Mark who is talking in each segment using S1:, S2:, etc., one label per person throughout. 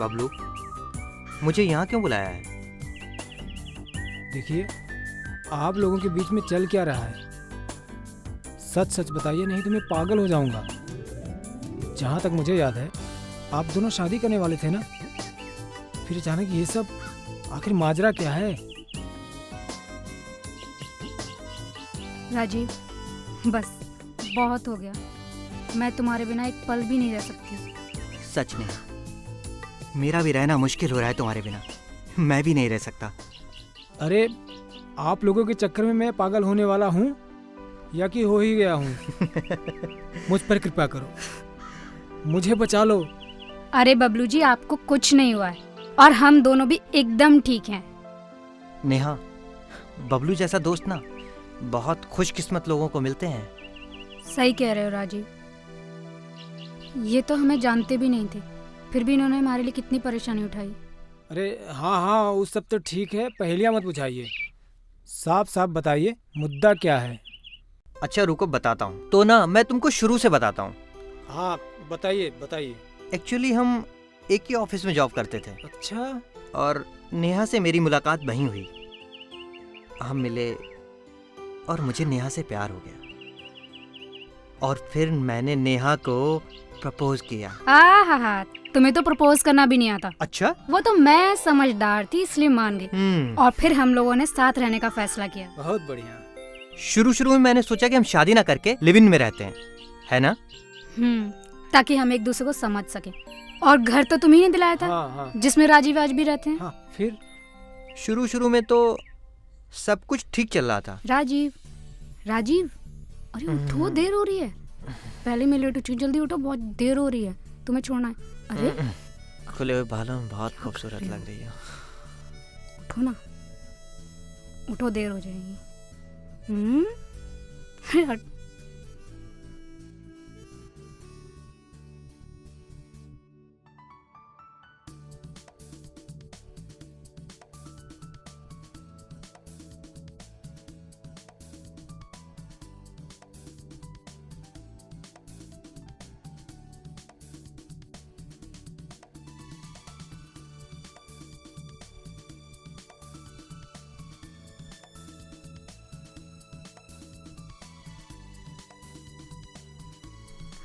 S1: बबलू, मुझे यहाँ क्यों बुलाया है?
S2: देखिए, आप लोगों के बीच में चल क्या रहा है? सच सच बताइए, नहीं तो मैं पागल हो जाऊंगा। जहाँ तक मुझे याद है, आप दोनों शादी करने वाले थे ना? फिर अचानक ये सब, आखिर माजरा क्या है?
S3: राजीव, बस बहुत हो गया। मैं तुम्हारे बिना एक पल भी नहीं रह सकती।
S1: सच नहीं, मेरा भी रहना मुश्किल हो रहा है तुम्हारे बिना। मैं भी नहीं रह सकता।
S2: अरे, आप लोगों के चक्कर में मैं पागल होने वाला हूँ या कि हो ही गया हूँ? मुझ पर कृपा करो, मुझे बचा लो।
S3: अरे बबलू जी, आपको कुछ नहीं हुआ है और हम दोनों भी एकदम ठीक हैं।
S1: नेहा, बबलू जैसा दोस्त ना बहुत खुशकिस्मत लोगों को मिलते हैं।
S3: सही कह रहे हो राजीव। ये तो हमें जानते भी नहीं थे, फिर भी इन्होंने हमारे लिए कितनी परेशानी उठाई।
S2: अरे हाँ हाँ, उस सब तो ठीक है, पहेलियाँ मत बुझाइए। साफ साफ बताइए, मुद्दा क्या है?
S1: अच्छा रुको, बताता हूँ। तो ना मैं तुमको शुरू से बताता हूँ।
S2: हाँ बताइए बताइए।
S1: एक्चुअली हम एक ही ऑफिस में जॉब करते थे
S2: अच्छा,
S1: और नेहा से मेरी मुलाकात वहीं हुई। हम मिले और मुझे नेहा से प्यार हो गया और फिर मैंने नेहा को प्रपोज किया।
S3: हा, तुम्हें तो प्रपोज करना भी नहीं आता।
S1: अच्छा?
S3: वो तो मैं समझदार थी इसलिए मान गई। और फिर हम लोगों ने साथ रहने का फैसला किया।
S2: बहुत बढ़िया।
S1: शुरू में मैंने सोचा कि हम शादी ना करके लिव इन में रहते हैं, है ना?
S3: ताकि हम एक दूसरे को समझ सके। और घर तो तुम्ही ने दिलाया था।
S2: हाँ।
S3: जिसमें राजीव आज भी रहते हैं।
S2: हाँ, फिर?
S1: शुरू में तो सब कुछ ठीक चल रहा था।
S3: राजीव, अरे उठो, देर हो रही है। पहले मैं लेट उठी, जल्दी उठो, बहुत देर हो रही है, तुम्हें छोड़ना है। अरे
S1: खुले हुए बालों में बहुत खूबसूरत लग रही है।
S3: उठो ना, उठो, देर हो जाएगी। हट।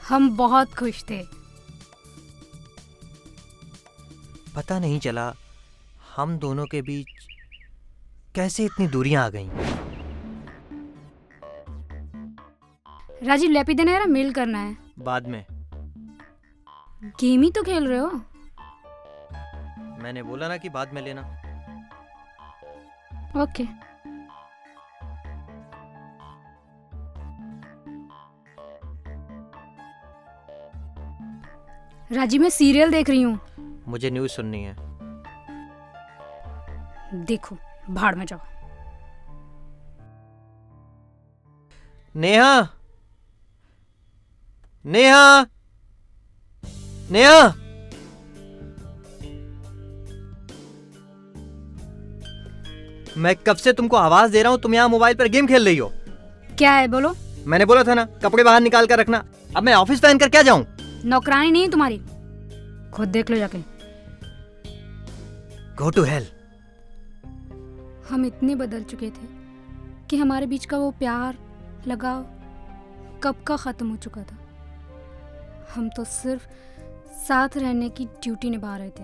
S3: हम बहुत खुश थे।
S1: पता नहीं चला हम दोनों के बीच कैसे इतनी दूरियां आ गईं।
S3: राजीव, लैपी देना है, मेल करना है।
S1: बाद में।
S3: गेम ही तो खेल रहे हो।
S1: मैंने बोला ना कि बाद में लेना।
S3: ओके। राजीव, मैं सीरियल देख रही हूँ।
S1: मुझे न्यूज़ सुननी है।
S3: देखो, भाड़ में जाओ।
S1: नेहा, नेहा, नेहा, मैं कब से तुमको आवाज दे रहा हूँ, तुम यहाँ मोबाइल पर गेम खेल रही हो।
S3: क्या है, बोलो।
S1: मैंने बोला था ना कपड़े बाहर निकाल कर रखना। अब मैं ऑफिस पहन कर क्या जाऊं?
S3: नौकरानी नहीं है तुम्हारी, खुद देख लो जाके।
S1: Go to hell.
S3: हम इतने बदल चुके थे कि हमारे बीच का वो प्यार, लगाव कब का खत्म हो चुका था। हम तो सिर्फ साथ रहने की ड्यूटी निभा रहे थे।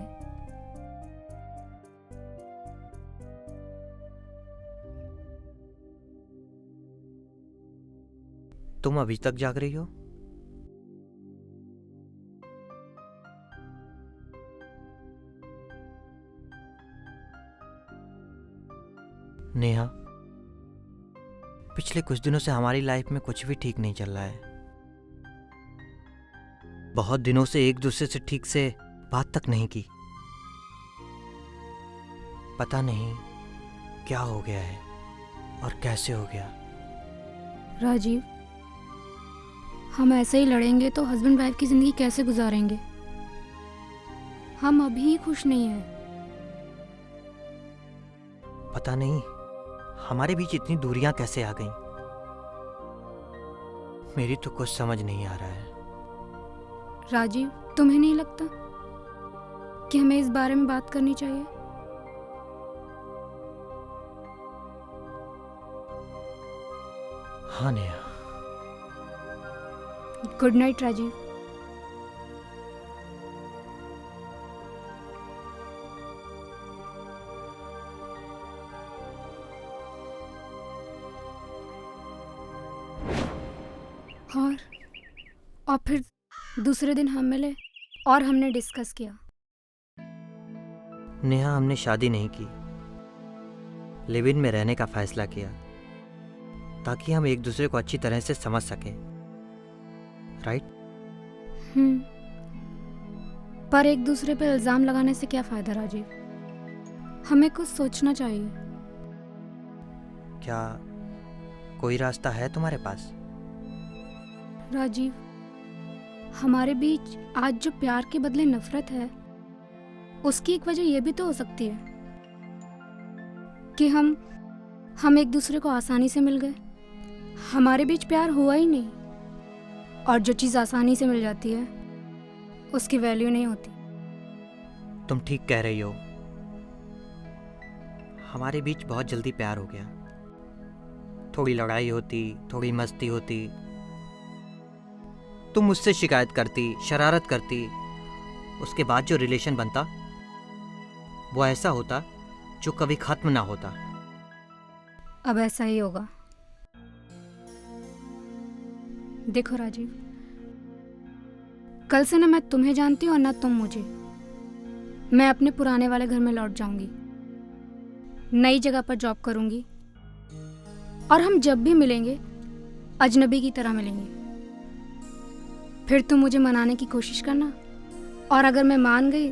S1: तुम अभी तक जाग रही हो? नेहा, पिछले कुछ दिनों से हमारी लाइफ में कुछ भी ठीक नहीं चल रहा है। बहुत दिनों से एक दूसरे से ठीक से बात तक नहीं की। पता नहीं क्या हो गया है और कैसे हो गया।
S3: राजीव, हम ऐसे ही लड़ेंगे तो हस्बैंड वाइफ की जिंदगी कैसे गुजारेंगे? हम अभी खुश नहीं हैं।
S1: पता नहीं हमारे बीच इतनी दूरियां कैसे आ गईं। मेरी तो कुछ समझ नहीं आ रहा है।
S3: राजीव, तुम्हें नहीं लगता कि हमें इस बारे में बात करनी चाहिए?
S1: हाँ नेहा।
S3: Good night Rajiv. और फिर दूसरे दिन हम मिले और हमने डिस्कस किया।
S1: नेहा, हमने शादी नहीं की, लिव इन में रहने का फैसला किया ताकि हम एक दूसरे को अच्छी तरह से समझ सकें, राइट?
S3: पर एक दूसरे पे इल्जाम लगाने से क्या फायदा राजीव? हमें कुछ सोचना चाहिए।
S1: क्या कोई रास्ता है तुम्हारे पास?
S3: राजीव, हमारे बीच आज जो प्यार के बदले नफरत है, उसकी एक वजह यह भी तो हो सकती है कि हम एक दूसरे को आसानी से मिल गए। हमारे बीच प्यार हुआ ही नहीं, और जो चीज़ आसानी से मिल जाती है उसकी वैल्यू नहीं होती।
S1: तुम ठीक कह रही हो, हमारे बीच बहुत जल्दी प्यार हो गया। थोड़ी लड़ाई होती, थोड़ी मस्ती होती, तुम मुझसे शिकायत करती, शरारत करती, उसके बाद जो रिलेशन बनता वो ऐसा होता जो कभी खत्म ना होता।
S3: अब ऐसा ही होगा। देखो राजीव, कल से ना मैं तुम्हें जानती हूँ और ना तुम मुझे। मैं अपने पुराने वाले घर में लौट जाऊंगी, नई जगह पर जॉब करूंगी, और हम जब भी मिलेंगे अजनबी की तरह मिलेंगे। फिर तुम मुझे मनाने की कोशिश करना, और अगर मैं मान गई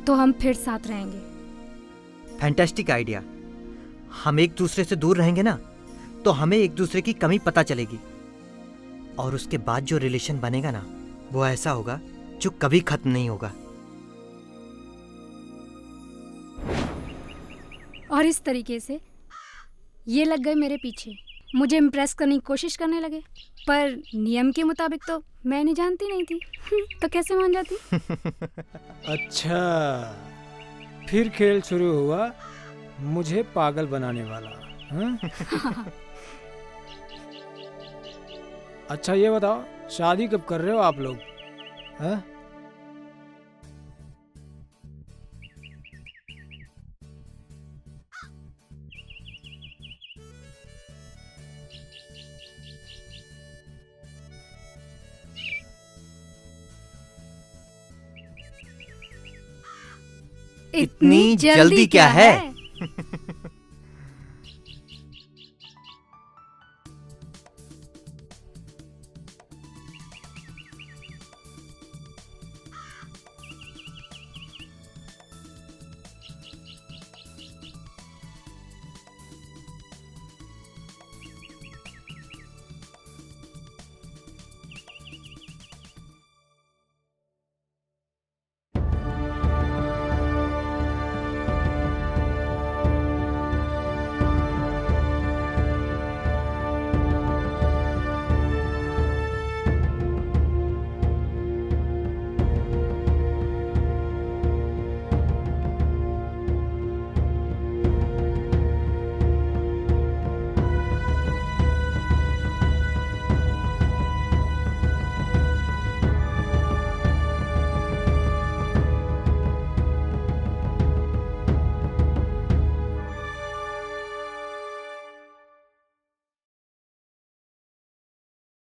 S3: तो हम फिर साथ रहेंगे।
S1: Fantastic idea. हम एक दूसरे से दूर रहेंगे ना, तो हमें एक दूसरे की कमी पता चलेगी, और उसके बाद जो रिलेशन बनेगा ना, वो ऐसा होगा जो कभी खत्म नहीं होगा।
S3: और इस तरीके से ये लग गए मेरे पीछे, मुझे इम्प्रेस करने की कोशिश करने लगे, पर नियम के मुताबिक तो मैं नहीं जानती नहीं थी। तो कैसे मान जाती?
S2: अच्छा, फिर खेल शुरू हुआ मुझे पागल बनाने वाला, हाँ? अच्छा ये बताओ, शादी कब कर रहे हो आप लोग, हाँ?
S1: इतनी जल्दी क्या है?